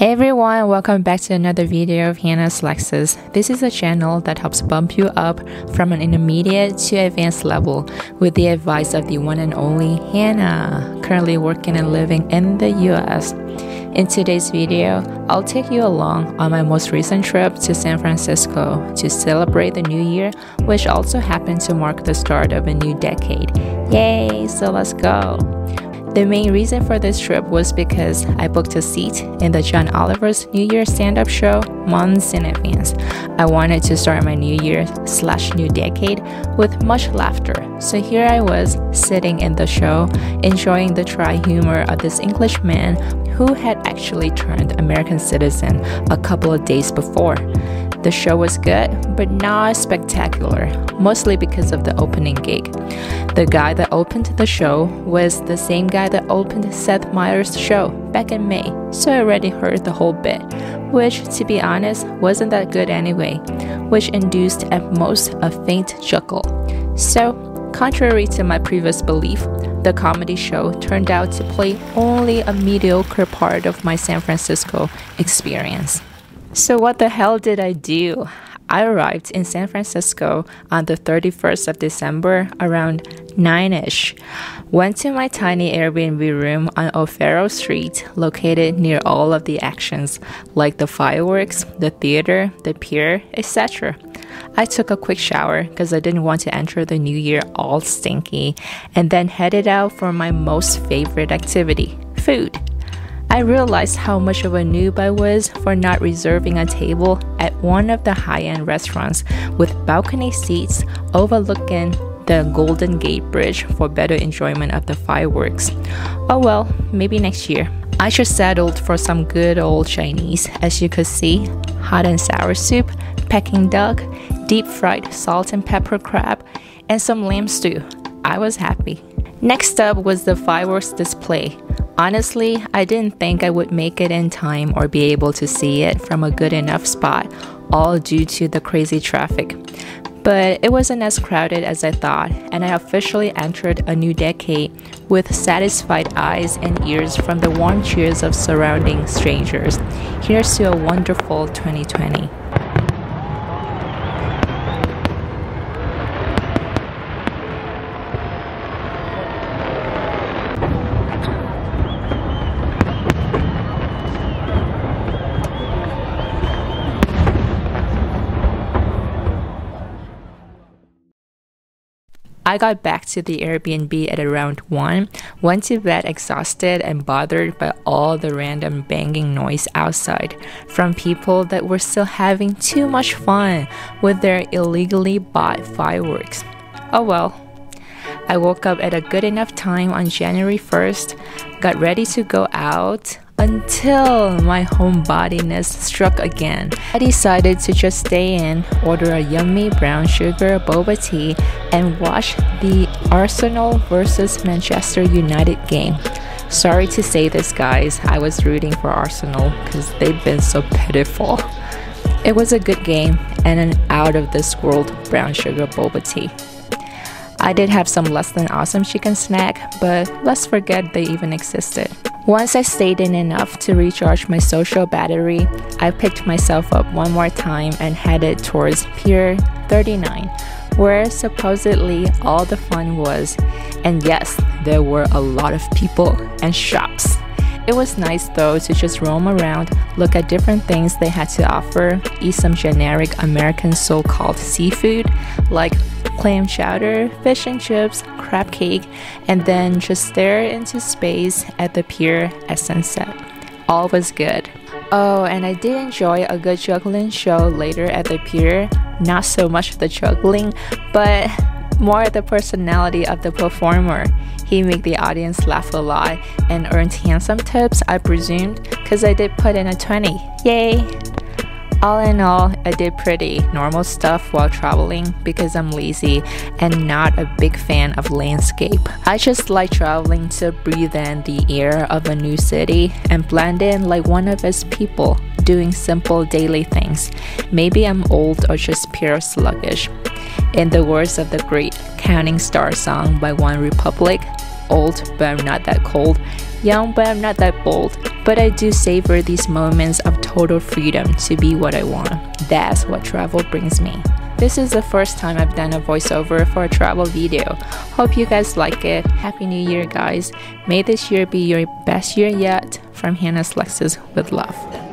Hey everyone, welcome back to another video of Hana Lexis. This is a channel that helps bump you up from an intermediate to advanced level with the advice of the one and only Hana, currently working and living in the US. In today's video, I'll take you along on my most recent trip to San Francisco to celebrate the new year, which also happened to mark the start of a new decade. Yay, so let's go! The main reason for this trip was because I booked a seat in the John Oliver's New Year stand-up show months in advance. I wanted to start my new year/new decade with much laughter. So here I was, sitting in the show, enjoying the dry humor of this English man who had actually turned American citizen a couple of days before. The show was good, but not spectacular, mostly because of the opening gig. The guy that opened the show was the same guy that opened Seth Meyers' show back in May, so I already heard the whole bit, which, to be honest, wasn't that good anyway, which induced at most a faint chuckle. So, contrary to my previous belief, the comedy show turned out to play only a mediocre part of my San Francisco experience. So what the hell did I do? I arrived in San Francisco on the 31st of December around 9ish. Went to my tiny Airbnb room on O'Farrell Street, located near all of the actions, like the fireworks, the theater, the pier, etc. I took a quick shower because I didn't want to enter the new year all stinky, and then headed out for my most favorite activity, food. I realized how much of a noob I was for not reserving a table at one of the high-end restaurants with balcony seats overlooking the Golden Gate Bridge for better enjoyment of the fireworks. Oh well, maybe next year. I just settled for some good old Chinese, as you could see, hot and sour soup, Peking duck, deep-fried salt and pepper crab, and some lamb stew. I was happy. Next up was the fireworks display. Honestly, I didn't think I would make it in time or be able to see it from a good enough spot, all due to the crazy traffic. But it wasn't as crowded as I thought, and I officially entered a new decade with satisfied eyes and ears from the warm cheers of surrounding strangers. Here's to a wonderful 2020. I got back to the Airbnb at around 1, went to bed exhausted and bothered by all the random banging noise outside from people that were still having too much fun with their illegally bought fireworks. Oh well. I woke up at a good enough time on January 1st, got ready to go out, until my homebodiness struck again. I decided to just stay in, order a yummy brown sugar boba tea, and watch the Arsenal versus Manchester United game. Sorry to say this, guys, I was rooting for Arsenal because they've been so pitiful. It was a good game and an out-of-this-world brown sugar boba tea. I did have some less than awesome chicken snack, but let's forget they even existed. Once I stayed in enough to recharge my social battery, I picked myself up one more time and headed towards Pier 39, where supposedly all the fun was. And yes, there were a lot of people and shops. It was nice though to just roam around, look at different things they had to offer, eat some generic American so-called seafood like clam chowder, fish and chips, crab cake, and then just stare into space at the pier at sunset. All was good. Oh, and I did enjoy a good juggling show later at the pier. Not so much the juggling, but more the personality of the performer. He made the audience laugh a lot and earned handsome tips, I presumed, because I did put in a 20. Yay! All in all, I did pretty normal stuff while traveling because I'm lazy and not a big fan of landscape. I just like traveling to breathe in the air of a new city and blend in like one of its people, doing simple daily things. Maybe I'm old or just pure sluggish. In the words of the great Counting Star song by One Republic, Old, but I'm not that cold. Young, but I'm not that bold. But I do savor these moments of total freedom to be what I want. That's what travel brings me. This is the first time I've done a voiceover for a travel video. Hope you guys like it. Happy New Year, guys. May this year be your best year yet. From Hana Lexis with love.